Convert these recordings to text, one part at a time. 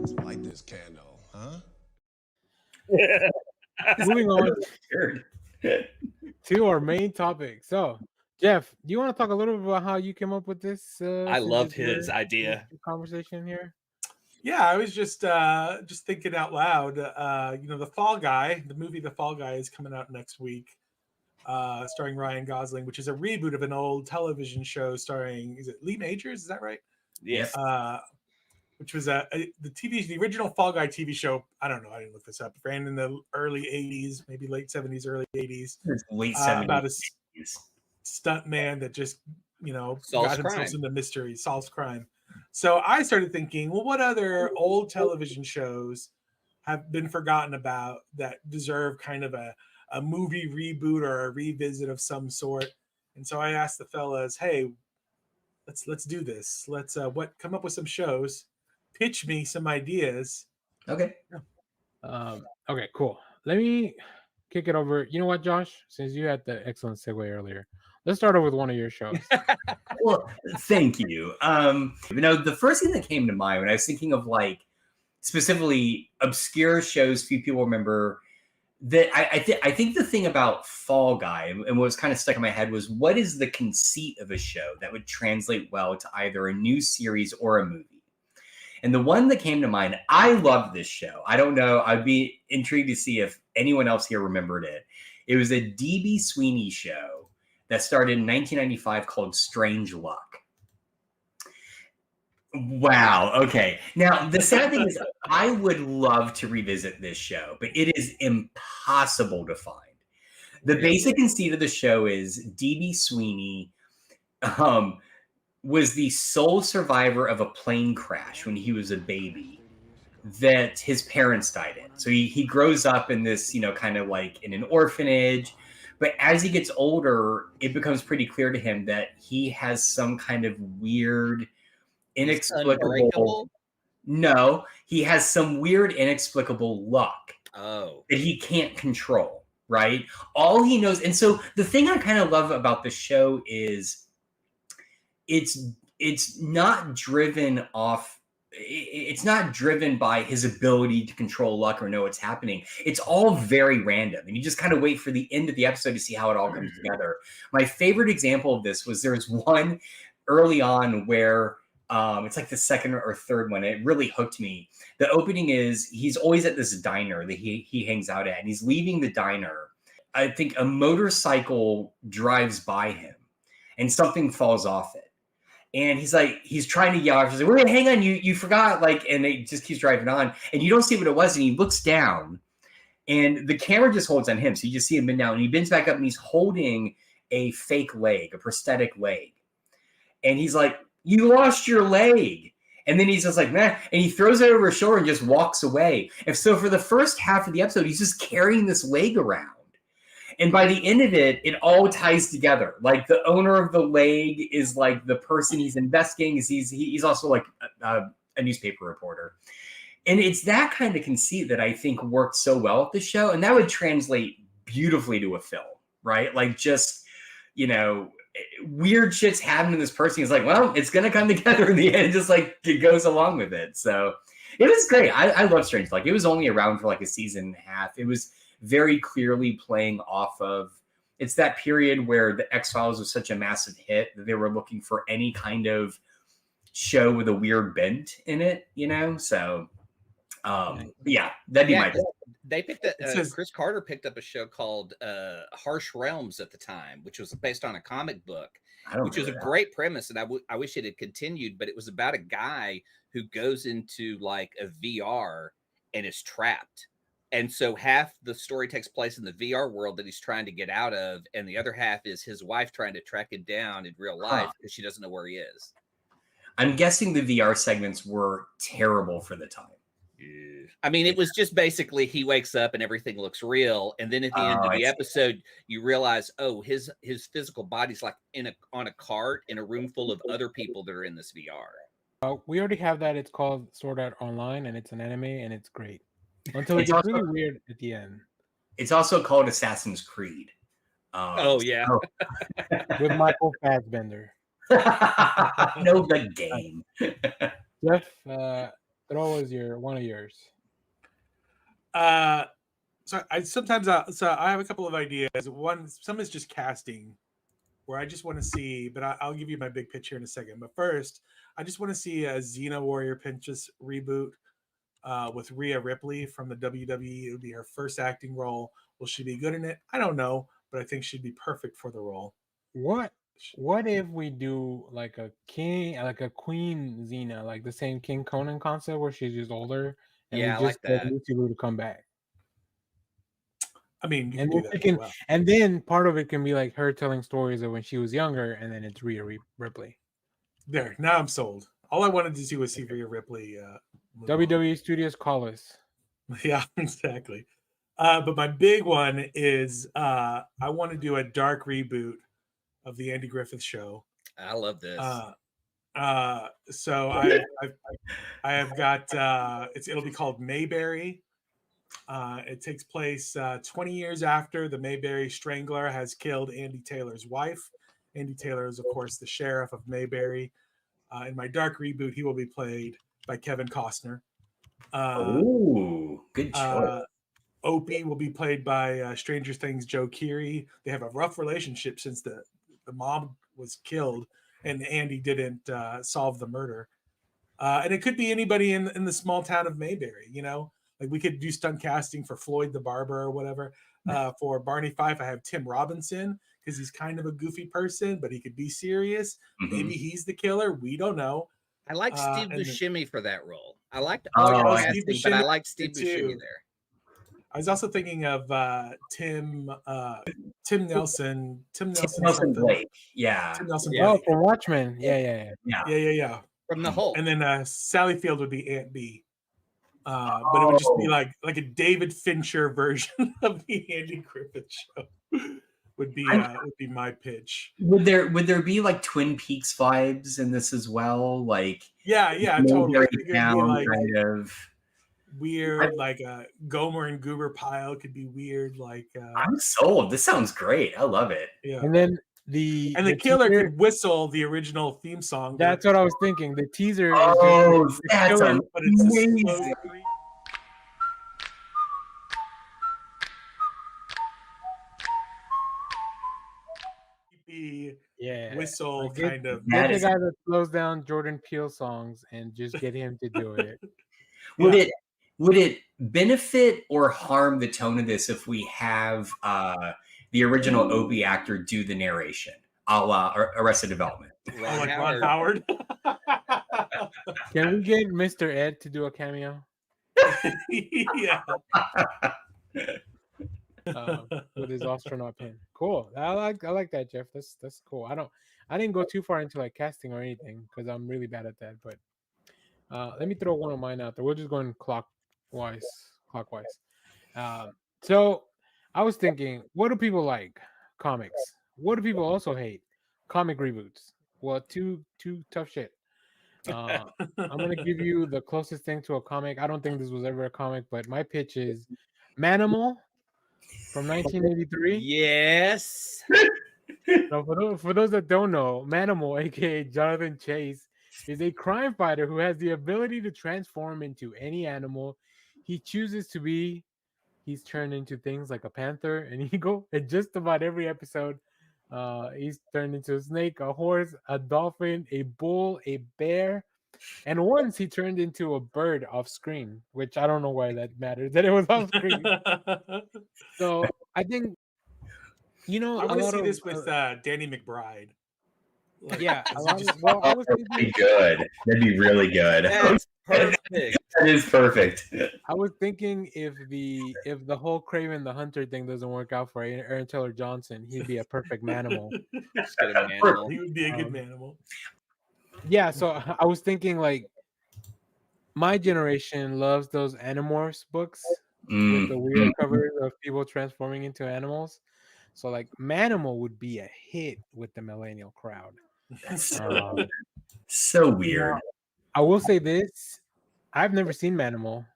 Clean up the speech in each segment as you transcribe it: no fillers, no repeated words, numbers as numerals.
Let's light this candle, huh? Moving on to our main topic. So, Jeff, do you want to talk a little bit about how you came up with this? I loved his your idea. conversation here. Yeah, I was just thinking out loud. The Fall Guy, the movie The Fall Guy, is coming out next week, starring Ryan Gosling, which is a reboot of an old television show starring, is it Lee Majors? Is that right? Yes. Which was the original Fall Guy TV show. I don't know. I didn't look this up. Ran in the early 80s, maybe late 70s, early 80s. Late 70s. About a stunt man that just, got himself into mystery, solves crime. So I started thinking, well, what other old television shows have been forgotten about that deserve kind of a movie reboot or a revisit of some sort? And so I asked the fellas, hey, let's do this. Let's come up with some shows, pitch me some ideas. Okay. Okay, cool. Let me kick it over. You know what, Josh? Since you had the excellent segue earlier, let's start over with one of your shows. Well, thank you. The first thing that came to mind when I was thinking of like specifically obscure shows few people remember, that I think the thing about Fall Guy and what was kind of stuck in my head was, what is the conceit of a show that would translate well to either a new series or a movie? And the one that came to mind, I loved this show. I don't know. I'd be intrigued to see if anyone else here remembered it. It was a D.B. Sweeney show that started in 1995 called Strange Luck. Wow. Okay. Now, the sad thing is I would love to revisit this show, but it is impossible to find. The basic conceit of the show is D.B. Sweeney was the sole survivor of a plane crash when he was a baby that his parents died in. So he grows up in this, kind of like in an orphanage. But as he gets older, it becomes pretty clear to him that he has some kind of weird, inexplicable. No, he has some weird, inexplicable luck that he can't control, right? All he knows. And so the thing I kind of love about the show is it's not driven off. It's not driven by his ability to control luck or know what's happening. It's all very random. And you just kind of wait for the end of the episode to see how it all comes together. My favorite example of this was there's one early on where it's like the second or third one. It really hooked me. The opening is he's always at this diner that he hangs out at, and he's leaving the diner. I think a motorcycle drives by him and something falls off it. And he's trying to yell. He's like, wait, hang on, you forgot. And it just keeps driving on. And you don't see what it was. And he looks down and the camera just holds on him. So you just see him bend down and he bends back up and he's holding a fake leg, a prosthetic leg. And he's like, you lost your leg. And then he's just like, man, and he throws it over his shoulder and just walks away. And so for the first half of the episode, he's just carrying this leg around. And by the end of it, it all ties together. Like the owner of the leg is like the person he's investigating. He's also like a newspaper reporter. And it's that kind of conceit that I think worked so well at the show. And that would translate beautifully to a film, right? Like just, weird shit's happening to this person. He's like, well, it's going to come together in the end. Just like it goes along with it. So it was great. I love Strange Luck. It was only around for like a season and a half. It was very clearly playing off of, it's that period where the X-Files was such a massive hit that they were looking for any kind of show with a weird bent in it, So, yeah, that'd be my. They picked Chris Carter picked up a show called Harsh Realms at the time, which was based on a comic book, which was a great premise, and I wish it had continued, but it was about a guy who goes into like a VR and is trapped. And so half the story takes place in the VR world that he's trying to get out of, and the other half is his wife trying to track him down in real life because she doesn't know where he is. I'm guessing the VR segments were terrible for the time. I mean, it was just basically he wakes up and everything looks real, and then at the end of the episode, you realize, his physical body's like on a cart in a room full of other people that are in this VR. We already have that. It's called Sword Art Online, and it's an anime, and it's great. Until it's really weird at the end. It's also called Assassin's Creed. With Michael Fassbender. No, the game. Jeff, throw us one of yours. So I sometimes so I have a couple of ideas. Some is just casting, where I just want to see, but I'll give you my big picture in a second. But first, I just want to see a Xena Warrior Princess reboot with Rhea Ripley from the WWE. It would be her first acting role. Will she be good in it? I don't know, but I think she'd be perfect for the role. What if we do like a Queen Xena, like the same King Conan concept where she's just older, and we just like that. Lucy Liu to come back. I mean, and and then part of it can be like her telling stories of when she was younger, and then it's Rhea Ripley. There, now I'm sold. All I wanted to see was see Rhea Ripley. WWE Studios, call us. Yeah, exactly. But my big one is I want to do a dark reboot of the Andy Griffith Show. I love this. So I have got it'll be called Mayberry. It takes place 20 years after the Mayberry Strangler has killed Andy Taylor's wife. Andy Taylor is, of course, the sheriff of Mayberry. In my dark reboot, he will be played by Kevin Costner. Good choice. Opie will be played by Stranger Things Joe Keery. They have a rough relationship since the mom was killed and Andy didn't solve the murder. And it could be anybody in the small town of Mayberry, you know? Like we could do stunt casting for Floyd the Barber or whatever. For Barney Fife, I have Tim Robinson because he's kind of a goofy person, but he could be serious. Mm-hmm. Maybe he's the killer. We don't know. I like Steve Buscemi for that role. I liked all your casting, but I like Steve Buscemi there. I was also thinking of Tim Nelson. Tim Nelson Blake. Yeah. Tim Nelson Blake. Oh, from Watchmen. Yeah. From the Hulk. And then Sally Field would be Aunt B. But it would just be like a David Fincher version of the Andy Griffith Show. would be my pitch. Would there be like Twin Peaks vibes in this as well? Like yeah, totally. Like, kind of weird, like Gomer and Goober Pile could be weird. Like I'm sold. This sounds great. I love it. Yeah, and then the killer could whistle the original theme song. That's what I was thinking. The teaser. That's amazing. But it's whistle kind of. Get the guy that slows down Jordan Peele songs and just get him to do it. Would it benefit or harm the tone of this if we have the original Opie actor do the narration, a la Arrested Development? Like Ron Howard. Can we get Mr. Ed to do a cameo? Yeah. With his astronaut pin. Cool. I like that, Jeff. That's cool. I didn't go too far into like casting or anything because I'm really bad at that. But let me throw one of mine out there. We're just going clockwise. So I was thinking, what do people like? Comics. What do people also hate? Comic reboots. Well, too tough shit. I'm gonna give you the closest thing to a comic. I don't think this was ever a comic, but my pitch is Manimal from 1983. Yes. So for those that don't know, Manimal, aka Jonathan Chase, is a crime fighter who has the ability to transform into any animal he chooses to be. He's turned into things like a panther, an eagle, and just about every episode, he's turned into a snake, a horse, a dolphin, a bull, a bear, and once he turned into a bird off screen, which I don't know why that matters, that it was off screen. So I think, I want to see this with Danny McBride. Like, yeah, that'd be good. That'd be really good. That's perfect. That is perfect. I was thinking if the whole Kraven the Hunter thing doesn't work out for Aaron Taylor Johnson, he'd be a perfect Manimal. He would be a good Manimal. Yeah, so I was thinking like my generation loves those Animorphs books with the weird covers of people transforming into animals. So like Manimal would be a hit with the millennial crowd. That's so weird. I will say this. I've never seen Manimal.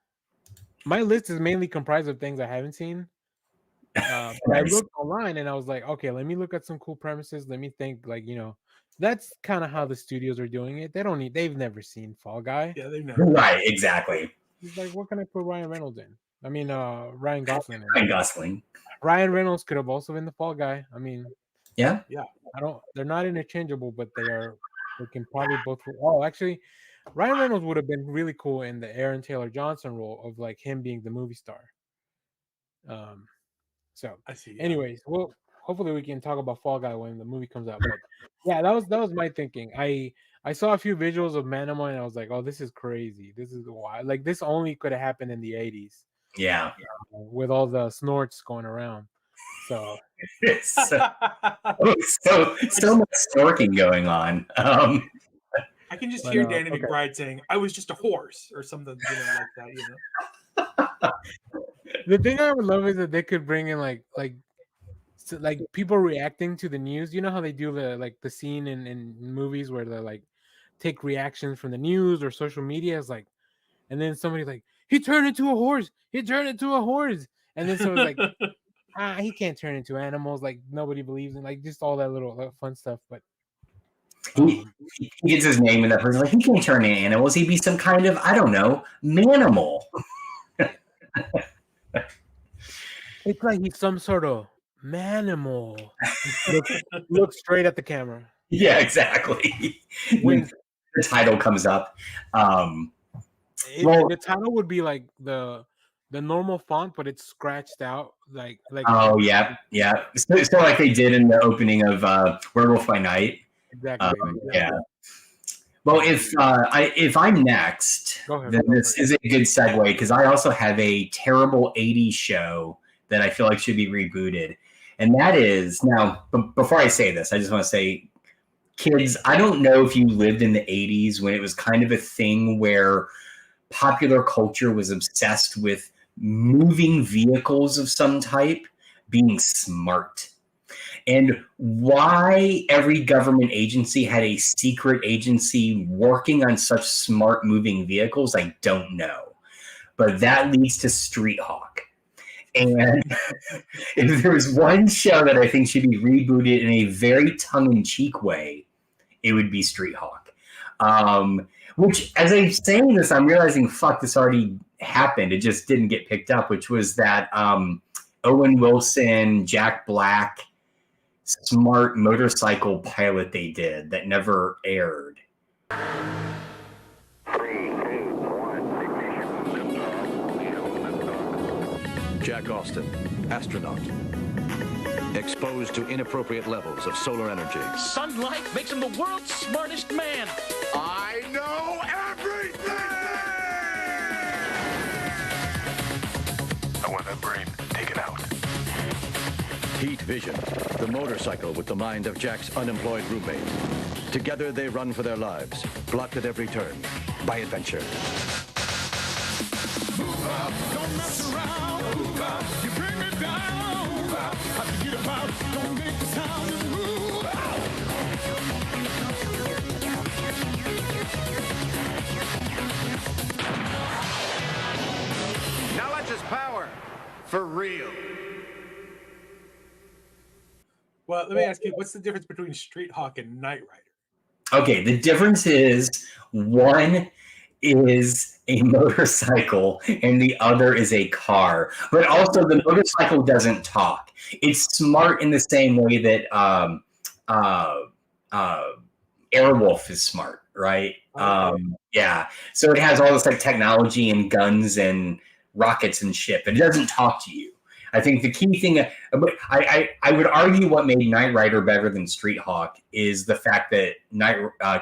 My list is mainly comprised of things I haven't seen. But I looked online and I was like, okay, let me look at some cool premises. Let me think, like, that's kind of how the studios are doing it. They've never seen Fall Guy. Yeah, they've never. Right, exactly. He's like, what can I put Ryan Reynolds in? I mean, Ryan Gosling in. Ryan Gosling. Ryan Reynolds could have also been the Fall Guy. I mean, yeah. They're not interchangeable, but they can probably both. Oh, actually, Ryan Reynolds would have been really cool in the Aaron Taylor Johnson role of like him being the movie star. So I see. Anyways, well, hopefully we can talk about Fall Guy when the movie comes out. But yeah, that was my thinking. I saw a few visuals of Manama and I was like, oh, this is crazy. This is wild. Like this only could have happened in the 80s. Yeah. With all the snorts going around. So so much snorking going on. I can just hear Danny McBride saying, "I was just a horse" or something, like that. The thing I would love is that they could bring in like people reacting to the news. You know how they do the scene in movies where they like take reactions from the news or social media. It's like, and then somebody's like, "He turned into a horse. He turned into a horse," and then someone's like, he can't turn into animals. Like nobody believes in like just all that little fun stuff. But he gets his name in that person. Like he can't turn into animals. He'd be some kind of, I don't know, manimal. It's like he's some sort of manimal. Look straight at the camera. Yeah, exactly. When the title comes up, the title would be like the normal font, but it's scratched out. Like. Oh yeah. So like they did in the opening of Werewolf by Night. Exactly. Yeah. Well, if I'm next, then this is a good segue because I also have a terrible 80s show that I feel like should be rebooted. And that is, now, before I say this, I just want to say, kids, I don't know if you lived in the 80s when it was kind of a thing where popular culture was obsessed with moving vehicles of some type being smart. And why every government agency had a secret agency working on such smart moving vehicles, I don't know. But that leads to Street Hawk. And if there's one show that I think should be rebooted in a very tongue-in-cheek way, it would be Street Hawk. Which, as I'm saying this, I'm realizing, fuck, this already happened. It just didn't get picked up, which was that Owen Wilson, Jack Black, smart motorcycle pilot they did that never aired. 3, 2, 1, Jack Austin, astronaut. Exposed to inappropriate levels of solar energy. Sunlight makes him the world's smartest man. I know everything! I want that brain taken out. Heat Vision, the motorcycle with the mind of Jack's unemployed roommate. Together they run for their lives, blocked at every turn by adventure. Move up, don't mess around. Move up, you bring me down. Move up, I forget about, don't make the sound and move out. Knowledge is power. For real. Well, let me ask you, what's the difference between Street Hawk and Knight Rider? Okay, the difference is one is a motorcycle and the other is a car. But also the motorcycle doesn't talk. It's smart in the same way that Airwolf is smart, right? Okay. Yeah. So it has all this like technology and guns and rockets and shit, but it doesn't talk to you. I think the key thing, I would argue what made Knight Rider better than Street Hawk is the fact that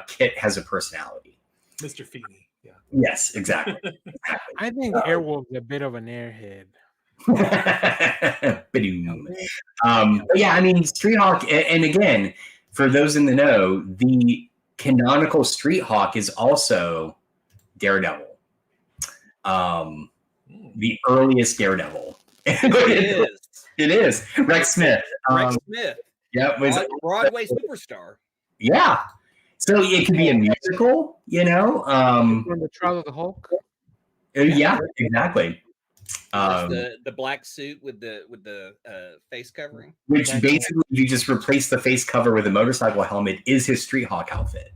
Kit has a personality. Mr. Feeney, yeah. Yes, exactly. I think Airwolf's a bit of an airhead. But yeah, I mean, Street Hawk, and again, for those in the know, the canonical Street Hawk is also Daredevil. The earliest Daredevil. It is Rex Smith. Rex Smith. Yep. Broadway superstar. Yeah. So it could be a musical, you know. From the Trial of the Hulk. Yeah, exactly. The black suit with the face covering, which basically, if you just replace the face cover with a motorcycle helmet, is his Street Hawk outfit.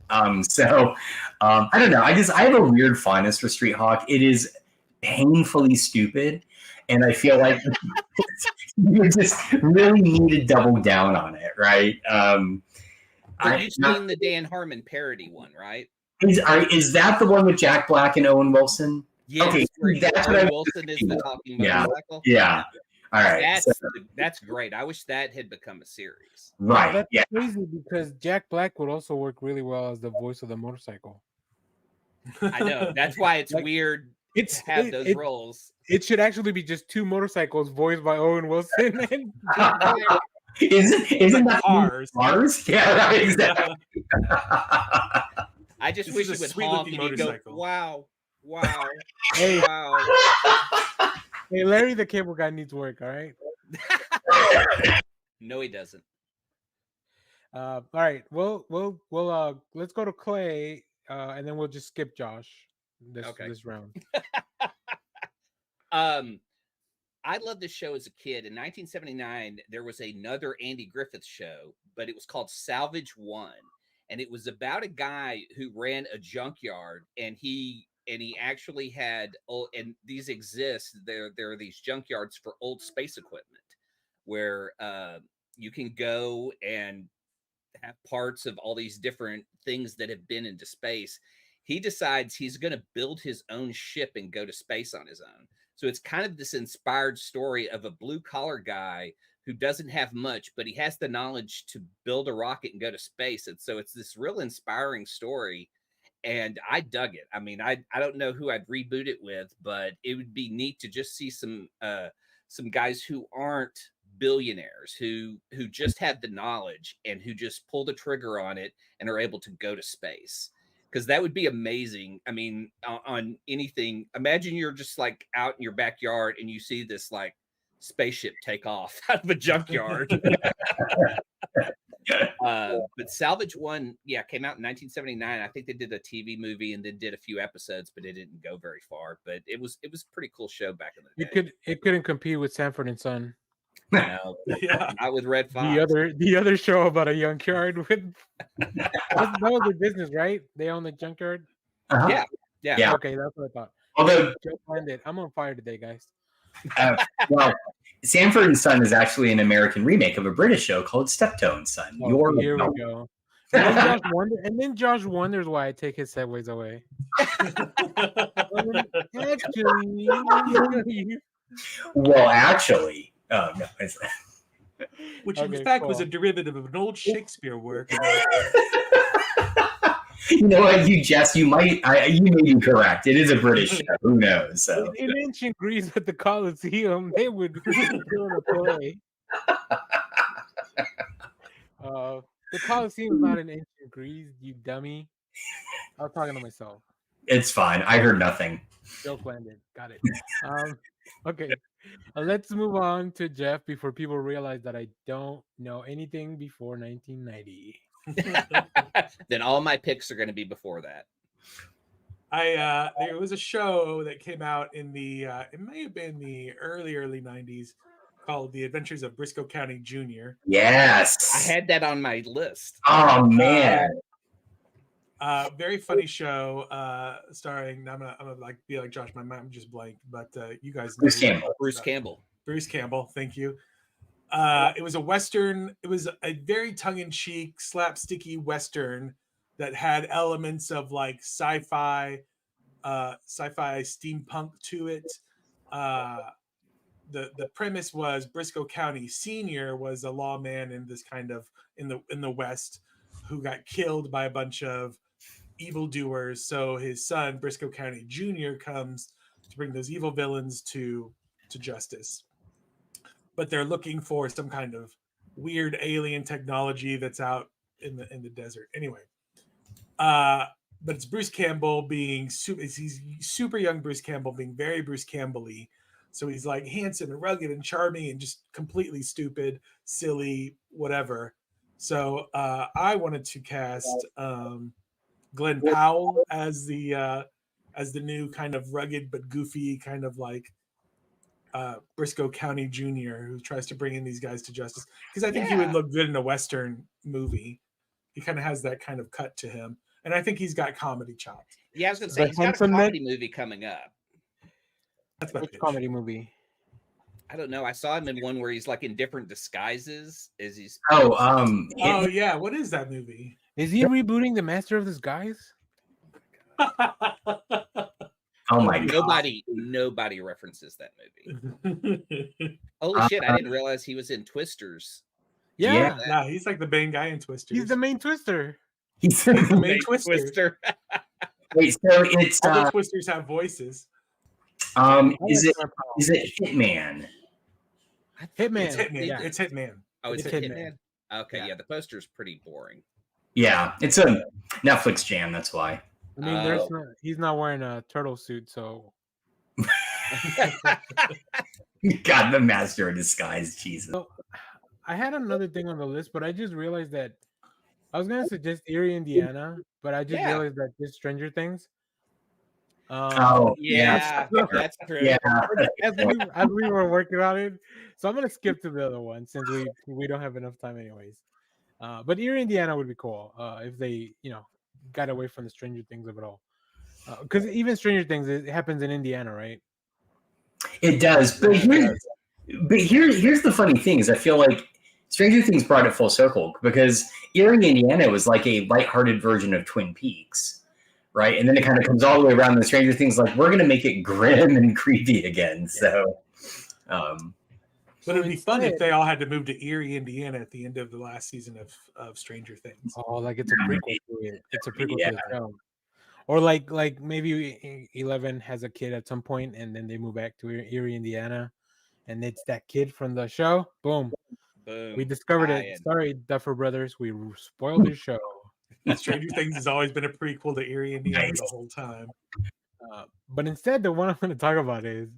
So I don't know. I have a weird fondness for Street Hawk. It is painfully stupid, and I feel like you just really need to double down on it, right? You've seen the Dan Harmon parody one, right? Is that the one with Jack Black and Owen Wilson? Yes, okay, that's what Wilson is the talking motorcycle. Yeah. All right. That's great. I wish that had become a series. Right. That's crazy because Jack Black would also work really well as the voice of the motorcycle. I know. That's why it's weird to have those roles. It should actually be just two motorcycles voiced by Owen Wilson. And isn't that cars? Yeah, right, exactly. I just wish it would honk and you'd go, wow. Hey, wow. Hey, Larry the Cable Guy needs work, all right? No, he doesn't. All right. Well, let's go to Clay, and then we'll just skip Josh this round. I loved this show as a kid. In 1979, there was another Andy Griffith show, but it was called Salvage One, and it was about a guy who ran a junkyard, and he actually had and these exist. There are these junkyards for old space equipment where you can go and have parts of all these different things that have been into space. He decides he's going to build his own ship and go to space on his own. So it's kind of this inspired story of a blue collar guy who doesn't have much, but he has the knowledge to build a rocket and go to space. And so it's this real inspiring story. And I dug it. I mean, I don't know who I'd reboot it with, but it would be neat to just see some guys who aren't billionaires, who just have the knowledge and who just pull the trigger on it and are able to go to space. Because that would be amazing. I mean, on anything, imagine you're just like out in your backyard and you see this like spaceship take off out of a junkyard. But Salvage One, came out in 1979. I think they did a TV movie and then did a few episodes, but it didn't go very far. But it was a pretty cool show back in the day. It couldn't compete with Sanford and Son. No, not with Red Fox. The other show about a junkyard with that was their business, right? They own the junkyard. Uh-huh. Yeah. Okay, that's what I thought. Although I'm on fire today, guys. Well, Sanford and Son is actually an American remake of a British show called Steptoe and Son. Here we go. And then Josh wonders why I take his segues away. Actually, oh no, which in fact was a derivative of an old Shakespeare work. You know what, you may be correct. It is a British show. Who knows? So. In ancient Greece at the Colosseum, they would do a play. The Colosseum is not in ancient Greece, you dummy. I was talking to myself. It's fine. I heard nothing. Joke landed. Got it. Okay. Let's move on to Jeff before people realize that I don't know anything before 1990. Then all my picks are going to be before that. There was a show that came out in the it may have been the early 90s called The Adventures of Briscoe County Jr. Yes, I had that on my list. Oh man, very funny show starring. I'm gonna like be like Josh. My mind just blanked, but you guys know Bruce Campbell. Bruce Campbell. Thank you. It was a Western. It was a very tongue-in-cheek, slapsticky Western that had elements of like sci-fi steampunk to it. The premise was Briscoe County Sr. was a lawman in this kind of in the West who got killed by a bunch of evildoers. So his son Briscoe County Jr. comes to bring those evil villains to justice. But they're looking for some kind of weird alien technology that's out in the desert. Anyway, but it's Bruce Campbell being he's super young Bruce Campbell being very Bruce Campbell-y. So he's like handsome and rugged and charming and just completely stupid, silly, whatever. So I wanted to cast Glenn Powell as the new kind of rugged but goofy kind of like Briscoe County Jr., who tries to bring in these guys to justice, because I think he would look good in a Western movie. He kind of has that kind of cut to him, and I think he's got comedy chops. Yeah, I was gonna say he's got a comedy movie coming up. That's my Which pitch. comedy movie? I don't know. I saw him in one where he's like in different disguises as he's. Oh yeah, what is that movie? Is he rebooting The Master of Disguise? Oh my god! Nobody references that movie. Holy shit! I didn't realize he was in Twisters. Yeah, he's like the main guy in Twisters. He's the main twister. He's the main twister. Wait, so it's all the Twisters have voices. Is it Hitman? Hitman. It's Hitman. Yeah. It's Hitman. Oh, it's Hitman. Okay, yeah, the poster's pretty boring. Yeah, it's a Netflix jam. That's why. I mean, he's not wearing a turtle suit, so. God, the Master of Disguise, Jesus. So, I had another thing on the list, but I just realized that I was gonna suggest Erie, Indiana, but I just realized that this Stranger Things. Yeah, that's true. Yeah. As we were working on it, so I'm gonna skip to the other one since we don't have enough time anyways. But Erie, Indiana would be cool if they got away from the Stranger Things of it all, because even Stranger Things, it happens in Indiana, right? It does, but here's the funny thing is I feel like Stranger Things brought it full circle because Erie, Indiana was like a lighthearted version of Twin Peaks, right? And then it kind of comes all the way around. The Stranger Things like we're gonna make it grim and creepy again. So, but it'd be fun if they all had to move to Erie, Indiana at the end of the last season of Stranger Things. Oh, like it's a prequel to it. It's a prequel to the show. Or like maybe 11 has a kid at some point and then they move back to Erie, Indiana. And it's that kid from the show. Boom. We discovered it. Sorry, Duffer Brothers. We spoiled the show. Stranger Things has always been a prequel to Erie, Indiana the whole time. But instead, the one I'm going to talk about is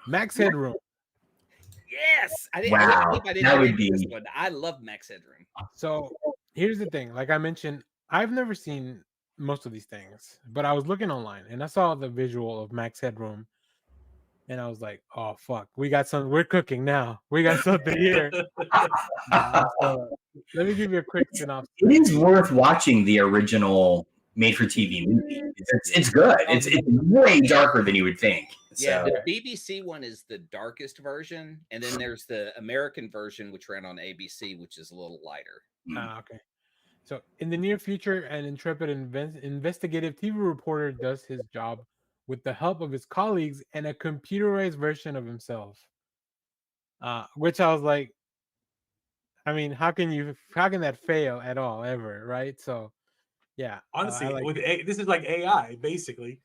Max Headroom. Yes, I didn't. Wow, that would be. This one. I love Max Headroom. So here's the thing. Like I mentioned, I've never seen most of these things, but I was looking online and I saw the visual of Max Headroom, and I was like, "Oh fuck, we're cooking now. We got something here." So, let me give you a quick synopsis. It is worth watching the original made-for-TV movie. It's good. It's way darker than you would think. Yeah, the BBC one is the darkest version, and then there's the American version, which ran on ABC, which is a little lighter. Okay. So, in the near future, an intrepid investigative TV reporter does his job with the help of his colleagues and a computerized version of himself. Which I was like, I mean, how can that fail at all, ever, right? So, yeah. Honestly, this is like AI, basically.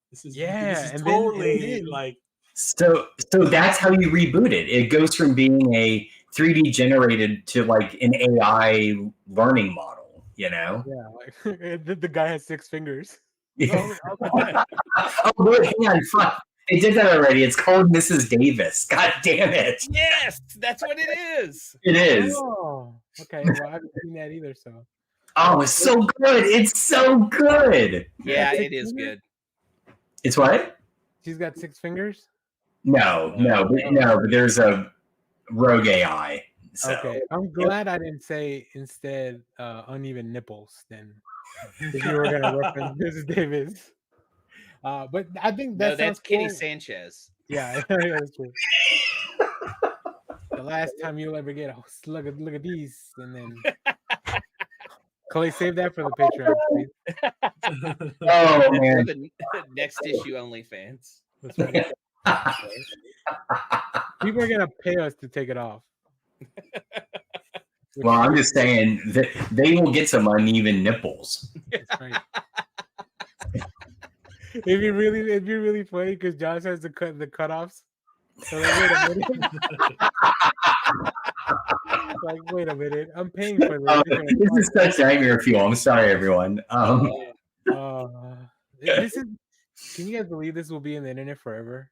This is and totally like. So that's how you reboot it. It goes from being a 3D generated to like an AI learning model. Yeah, like the guy has 6 fingers. Yeah. Oh, wait, hang on. Fuck. They did that already. It's called Mrs. Davis. God damn it. Yes, that's what it is. It is. Oh, okay. Well, I haven't seen that either, so. Oh, it's so good. It's so good. Yeah, it is good. It's what? She's got 6 fingers? No, but there's a rogue AI. So. Okay, I'm glad I didn't say instead uneven nipples then. If you were going to reference Mrs. Davis. But I think that's Kitty cool. Sanchez. Yeah, that's true. The last time you'll ever get look at these, and then Clay, save that for the Patreon, please. Oh man, the next issue OnlyFans. That's right. People are gonna pay us to take it off. Well, I'm just saying that they will get some uneven nipples. That's right. It'd be really funny because Josh has the cutoffs. So like, wait a minute. I'm paying for this. This is such nightmare fuel. I'm sorry, everyone. This is. Can you guys believe this will be in the internet forever?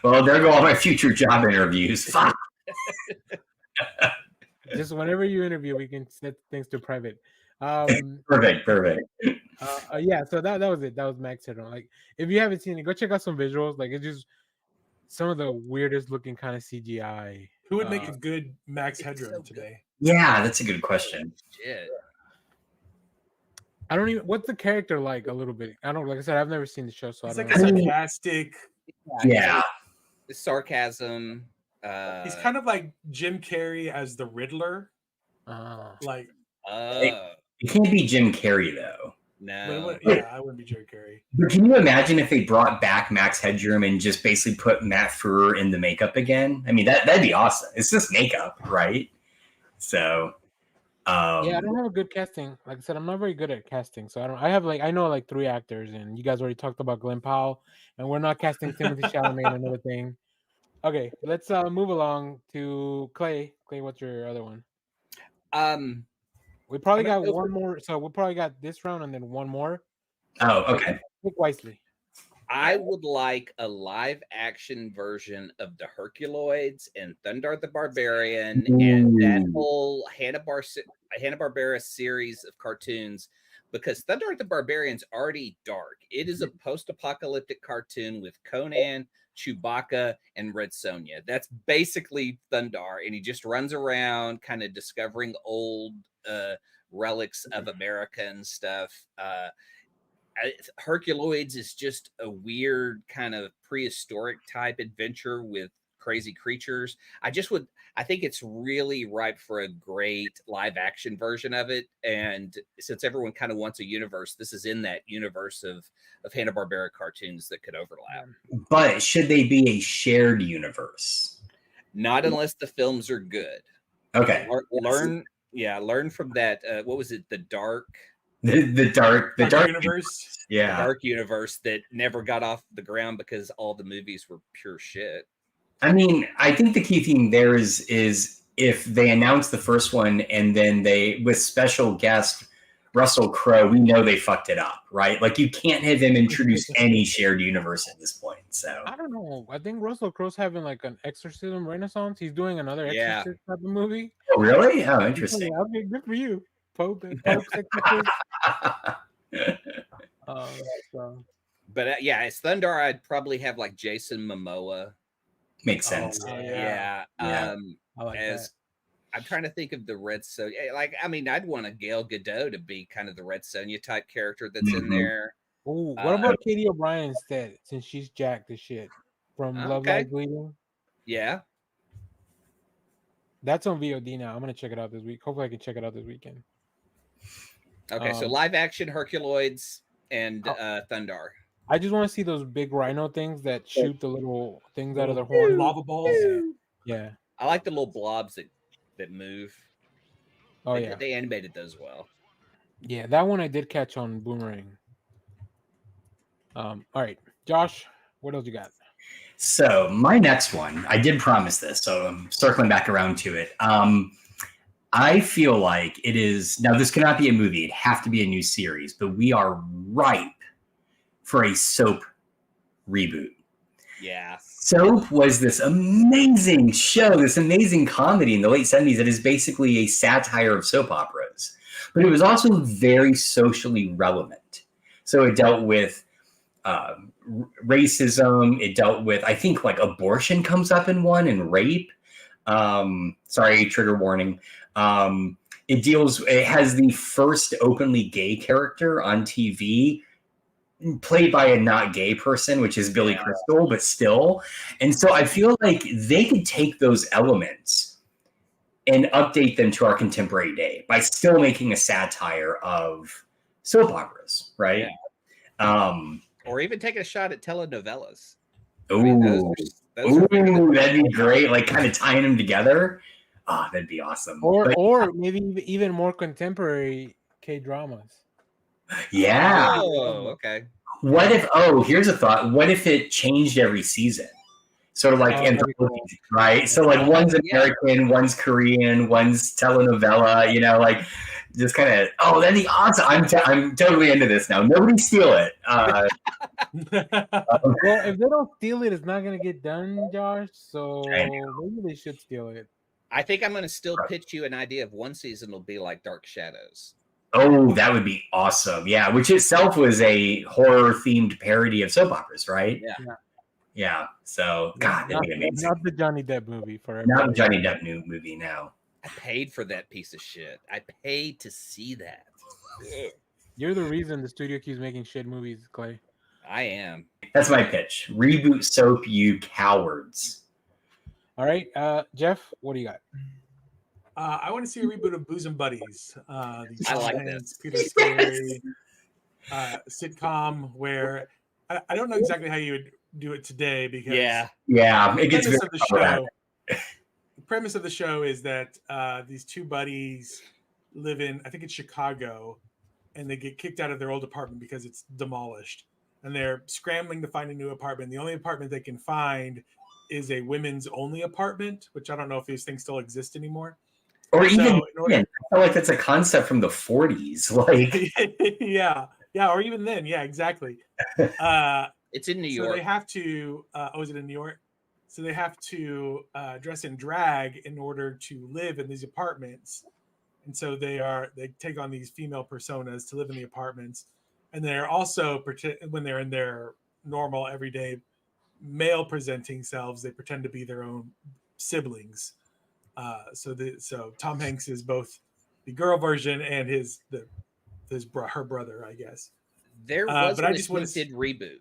Well, there go all my future job interviews. Fuck. Just whenever you interview, we can set things to private. Perfect. Yeah, so that was it. That was Max Headroom. Like, if you haven't seen it, go check out some visuals. Like, it's just some of the weirdest looking kind of CGI. Who would make a good Max Headroom today? Yeah, that's a good question. Shit. I don't even. What's the character like? A little bit. I don't. Like I said, I've never seen the show, so He's I like don't a know. sarcastic. Yeah. Sarcasm. He's kind of like Jim Carrey as the Riddler. Like, it can't be Jim Carrey though. No. Yeah, I wouldn't be Jim Carrey. But can you imagine if they brought back Max Headroom and just basically put Matt Frewer in the makeup again? I mean, that'd be awesome. It's just makeup, right? So, yeah, I don't have a good casting. Like I said, I'm not very good at casting, so I know like 3 actors, and you guys already talked about Glenn Powell, and we're not casting Timothy Chalamet and another thing. Okay, let's move along to Clay. Clay, what's your other one? We probably got one more, so we probably got this round and then one more. Oh, okay. Pick wisely. I would like a live action version of the Herculoids and Thundar the Barbarian and that whole Hanna-Barbera series of cartoons, because Thundar the Barbarian's already dark. It is a post-apocalyptic cartoon with Conan, Chewbacca, and Red Sonja. That's basically Thundar, and he just runs around kind of discovering old relics of America and stuff. Herculoids is just a weird kind of prehistoric type adventure with crazy creatures. I think it's really ripe for a great live action version of it. And since everyone kind of wants a universe, this is in that universe of Hanna-Barbera cartoons that could overlap. But should they be a shared universe? Not unless the films are good. Okay. Learn from that. What was it? The dark universe. Yeah. The dark universe that never got off the ground because all the movies were pure shit. I mean, I think the key thing there is if they announce the first one and then they, with special guest Russell Crowe, we know they fucked it up, right? Like, you can't have him introduce any shared universe at this point. So I don't know. I think Russell Crowe's having like an exorcism renaissance. He's doing another exorcist type of movie. Oh, really? Oh, interesting. Okay, good for you, Pope exorcist. But yeah, as Thundar, I'd probably have like Jason Momoa. Makes sense. Yeah. I like that. I'm trying to think of the Red Sonja. Like, I mean, I'd want a Gal Gadot to be kind of the Red Sonja type character that's in there. Ooh, what about Katie O'Brien instead, since she's jacked as shit from Love Lies Bleeding? Yeah. That's on VOD now. I'm going to check it out this week. Hopefully I can check it out this weekend. Okay, so live action Herculoids and Thundar. I just want to see those big rhino things that shoot the little things out of their horn. Lava balls. Yeah. I like the little blobs that move. Oh, they animated those well. Yeah, that one I did catch on Boomerang. All right, Josh, what else you got? So my next one, I did promise this, so I'm circling back around to it. I feel like it is, now this cannot be a movie, it'd have to be a new series, but we are ripe for a soap reboot. Yeah. Soap was this amazing show, this amazing comedy in the late 70s that is basically a satire of soap operas. But it was also very socially relevant. So it dealt with racism. It dealt with, I think, like abortion comes up in one, and rape. Sorry, trigger warning. It has the first openly gay character on TV, played by a not gay person, which is Billy Crystal, but still. And so I feel like they could take those elements and update them to our contemporary day by still making a satire of soap operas, right? Yeah. Or even taking a shot at telenovelas. Ooh, that'd be great. Like, kind of tying them together. Oh, that'd be awesome. Or maybe even more contemporary K-dramas. Yeah. Oh, okay. What if, here's a thought. What if it changed every season? Sort of like anthology, right? So like one's American, one's Korean, one's telenovela, like just kind of, that'd be awesome. I'm totally into this now. Nobody steal it. Well, if they don't steal it, it's not going to get done, Josh. So maybe they should steal it. I think I'm going to still pitch you an idea of one season will be like Dark Shadows. Oh, that would be awesome. Yeah, which itself was a horror-themed parody of soap operas, right? Yeah. So, God, that'd be amazing. Not the Johnny Depp movie for everybody. Not the Johnny Depp new movie, no. I paid for that piece of shit. I paid to see that. You're the reason the studio keeps making shit movies, Clay. I am. That's my pitch. Reboot soap, you cowards. All right, Jeff, what do you got? I want to see a reboot of Booze and Buddies. I like this. Peter Scary sitcom where I don't know exactly how you would do it today because it gets very the premise of the show is that these two buddies live in, I think it's Chicago, and they get kicked out of their old apartment because it's demolished, and they're scrambling to find a new apartment. The only apartment they can find is a women's only apartment, which I don't know if these things still exist anymore. Or even, I feel like that's a concept from the 40s. Like, or even then, exactly. It's in New York. So they have to. Is it in New York? So they have to dress in drag in order to live in these apartments, and so they take on these female personas to live in the apartments, and they're also when they're in their normal everyday male presenting selves, they pretend to be their own siblings. So Tom Hanks is both the girl version and her brother, I guess. There was an attempted reboot,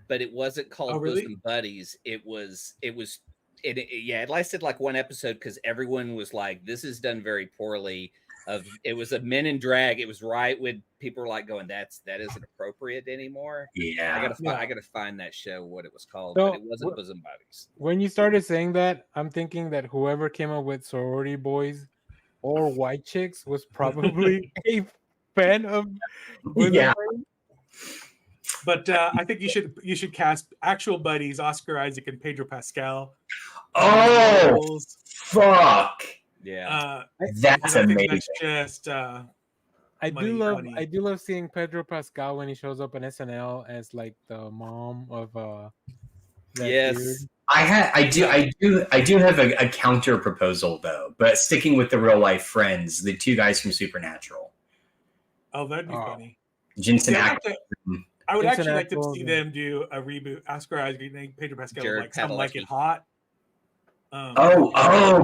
but it wasn't called Booze and Buddies. It lasted like one episode because everyone was like, "This is done very poorly." It was a men in drag. It was right when people were like going, that isn't appropriate anymore. Yeah, I gotta find that show what it was called, but it wasn't Booze and Buddies. When you started saying that, I'm thinking that whoever came up with sorority boys or white chicks was probably a fan of But I think you should cast actual buddies, Oscar Isaac and Pedro Pascal. Oh, fuck! Yeah, that's amazing. That's just I do love seeing Pedro Pascal when he shows up on SNL as like the mom of that dude. I do have a counter proposal though, but sticking with the real life friends, the two guys from Supernatural. Oh, that'd be funny. Jensen Ackles. I would actually like to see them do a reboot. Oscar Isaac and Pedro Pascal like Some Like It Hot. God,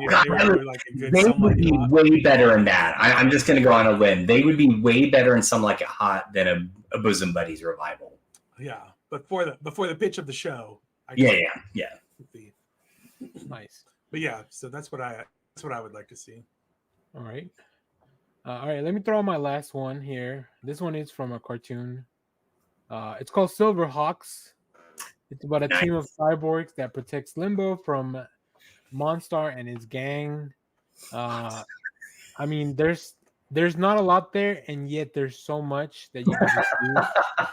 they would be way better in that. I'm just going to go on a limb. They would be way better in Some Like It Hot than a Bosom Buddies revival. Yeah, but before the pitch of the show. Yeah. Nice. But yeah, so that's what I would like to see. All right. Let me throw out my last one here. This one is from a cartoon. It's called Silverhawks. It's about a team of cyborgs that protects Limbo from Monstar and his gang. I mean, there's not a lot there, and yet there's so much that you can just do.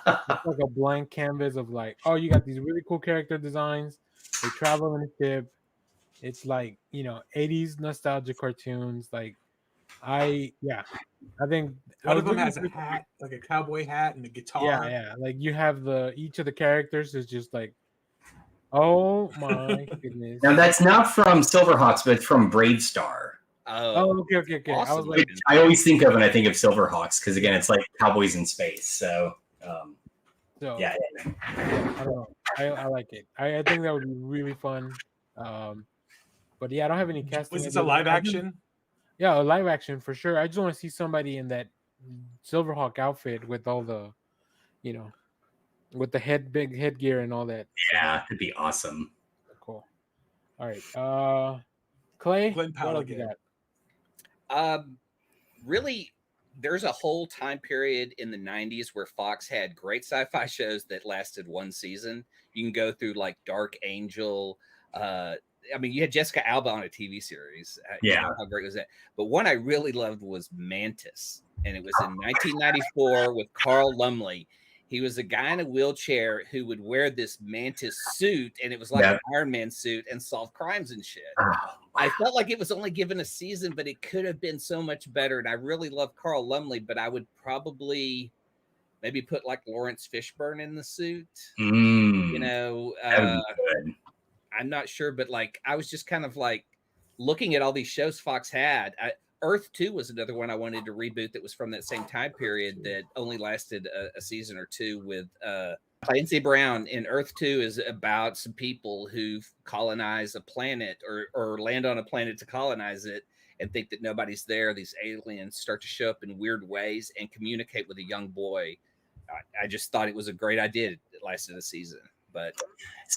It's like a blank canvas of like, oh, you got these really cool character designs. They travel in a ship. It's like, 80s nostalgia cartoons. Like, I think one of them has a hat, like a cowboy hat, and a guitar. Yeah. Like you have each of the characters is just like, oh my goodness. Now that's not from Silverhawks, but it's from Bravestar. Oh, okay. Awesome. I always think of when I think of Silverhawks because again, it's like cowboys in space. So, yeah. I don't know. I like it. I think that would be really fun. But yeah, I don't have any casting. Was this a live action? Yeah, a live action for sure. I just want to see somebody in that Silverhawk outfit with all the, with the big headgear and all that. Yeah, it'd be awesome. Cool. All right. Clay, Glenn what else you got? Really, there's a whole time period in the 90s where Fox had great sci-fi shows that lasted one season. You can go through like Dark Angel. You had Jessica Alba on a TV series. How great was that? But one I really loved was Mantis. And it was in 1994 with Carl Lumley. He was a guy in a wheelchair who would wear this Mantis suit, and it was like an Iron Man suit, and solve crimes and shit. I felt like it was only given a season, but it could have been so much better. And I really love Carl Lumley, but I would probably maybe put like Lawrence Fishburne in the suit. I'm not sure, but like I was just kind of like looking at all these shows Fox had. Earth 2 was another one I wanted to reboot that was from that same time period that only lasted a season or two with Clancy Brown. In Earth 2 is about some people who colonize a planet or land on a planet to colonize it and think that nobody's there. These aliens start to show up in weird ways and communicate with a young boy. I just thought it was a great idea. It lasted a season. But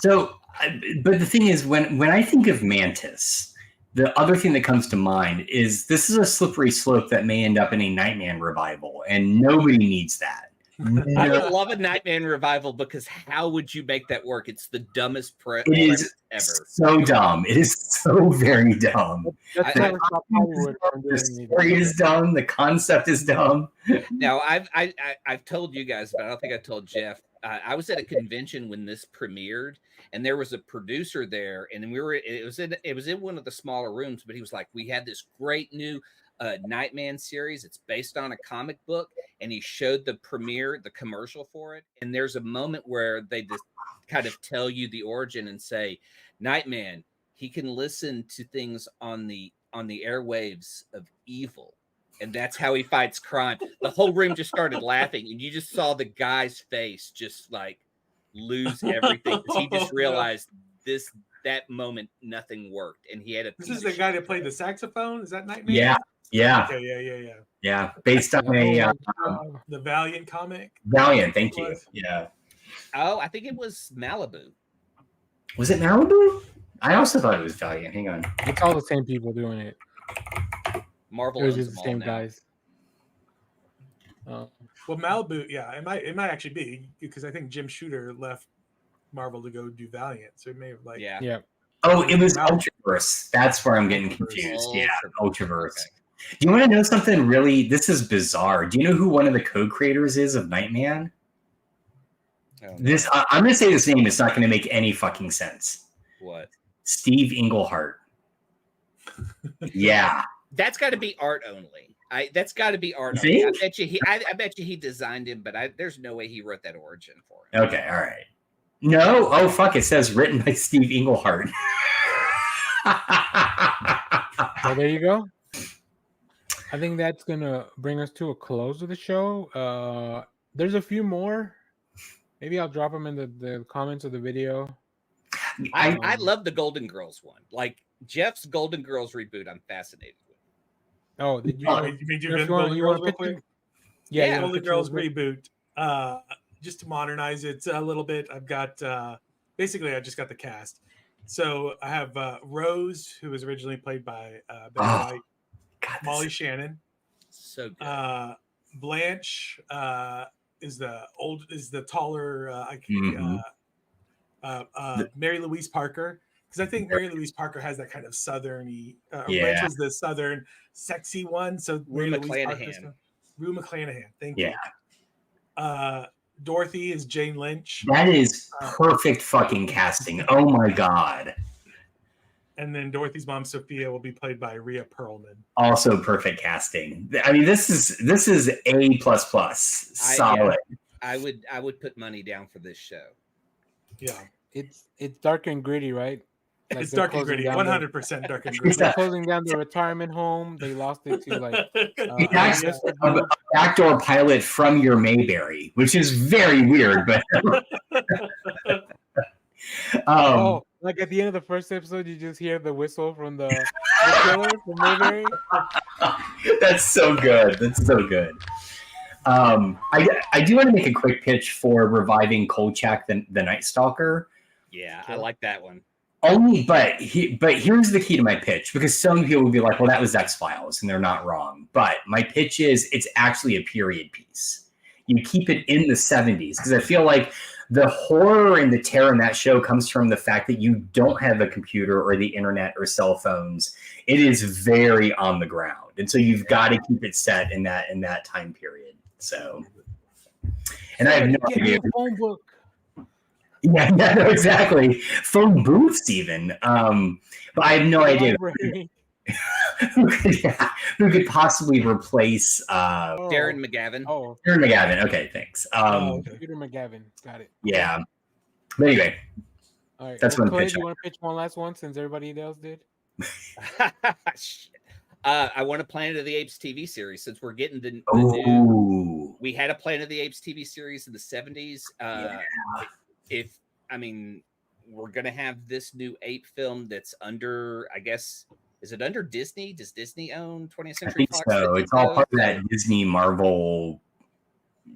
the thing is, when I think of Mantis, the other thing that comes to mind is this is a slippery slope that may end up in a Nightman revival, and nobody needs that. I would love a Nightman revival because how would you make that work? It's the dumbest it is ever. So dumb. It is so very dumb. The story is dumb. The concept is dumb. Now, I've told you guys, but I don't think I told Jeff. I was at a convention when this premiered, and there was a producer there, and it was in one of the smaller rooms, but he was like, we had this great new Nightman series. It's based on a comic book, and he showed the commercial for it, and there's a moment where they just kind of tell you the origin and say, Nightman, he can listen to things on the airwaves of evil. And that's how he fights crime. The whole room just started laughing, and you just saw the guy's face just like lose everything. He just realized that moment nothing worked, and he had a. This is the guy that played the saxophone. Is that Nightmare? Yeah. Okay, yeah. Based on the Valiant comic. Valiant, thank you. Yeah. Oh, I think it was Malibu. Was it Malibu? I also thought it was Valiant. Hang on. It's all the same people doing it. Marvel is the same now. guys. Well, Malibu, yeah, it might actually be because I think Jim Shooter left Marvel to go do Valiant, so it may have yeah. Oh, it was Ultraverse. That's where I'm getting confused. Yeah, Ultraverse. Okay. Do you want to know something really? This is bizarre. Do you know who one of the co-creators is of Nightman? I'm going to say this name. It's not going to make any fucking sense. What? Steve Englehart. Yeah. That's got to be art only. That's got to be art only. I bet you he designed him, but there's no way he wrote that origin for him. Okay, all right. No, oh fuck! It says written by Steve Englehart. Well, there you go. I think that's gonna bring us to a close of the show. There's a few more. Maybe I'll drop them in the comments of the video. I love the Golden Girls one. Like Jeff's Golden Girls reboot, I'm fascinated with. Oh, did you? You mean do Golden Girls real quick? Yeah, Golden Girls reboot. Just to modernize it a little bit, I've got basically I just got the cast. So I have Rose, who was originally played by Betty White, Molly Shannon. So good. Blanche is the taller Mary Louise Parker. Because I think Mary Louise Parker has that kind of southern-y. Blanche was the southern sexy one. So Rue McClanahan. Rue McClanahan. Thank you. Dorothy is Jane Lynch. That is perfect fucking casting. Oh my god. And then Dorothy's mom Sophia will be played by Rhea Perlman. Also perfect casting. I mean, this is A++. Solid. I would put money down for this show. Yeah. It's dark and gritty, right? Like it's dark and gritty, 100% dark and gritty. They're closing down the retirement home. They lost it to a backdoor pilot from your Mayberry, which is very weird. But like at the end of the first episode, you just hear the whistle from the killer from Mayberry. That's so good. That's so good. I do want to make a quick pitch for reviving Kolchak, the Night Stalker. Yeah, I like that one. But here's the key to my pitch, because some people will be like, well, that was X-Files, and they're not wrong. But my pitch is it's actually a period piece. You keep it in the 70s, because I feel like the horror and the terror in that show comes from the fact that you don't have a computer or the internet or cell phones. It is very on the ground. And so you've got to keep it set in that time period. So, and I have no idea. Phone book. Yeah, no, exactly. Phone booths, even. But I have no idea who could possibly replace Darren McGavin. Oh, Darren McGavin. Okay, thanks. Peter McGavin. Got it. Yeah. But anyway, all right. That's well, one pitch. You want to pitch one last one since everybody else did? Shit. I want a Planet of the Apes TV series since we're getting the new. We had a Planet of the Apes TV series in the 70s. We're gonna have this new ape film that's under, I guess, is it under Disney? Does Disney own 20th Century Fox? So it's all part of that Disney Marvel.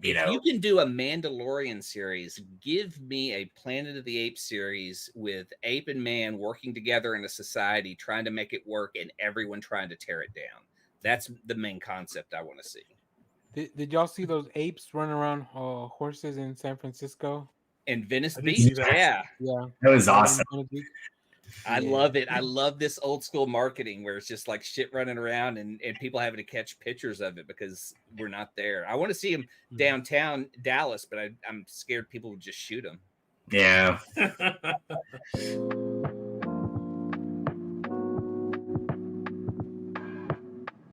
If you can do a Mandalorian series, give me a Planet of the Apes series with ape and man working together in a society, trying to make it work, and everyone trying to tear it down. That's the main concept I want to see. Did y'all see those apes running around horses in San Francisco? In Venice Beach? Yeah. That was awesome. I love it. I love this old school marketing where it's just like shit running around and people having to catch pictures of it because we're not there. I want to see them downtown Dallas, but I'm scared people would just shoot them. Yeah.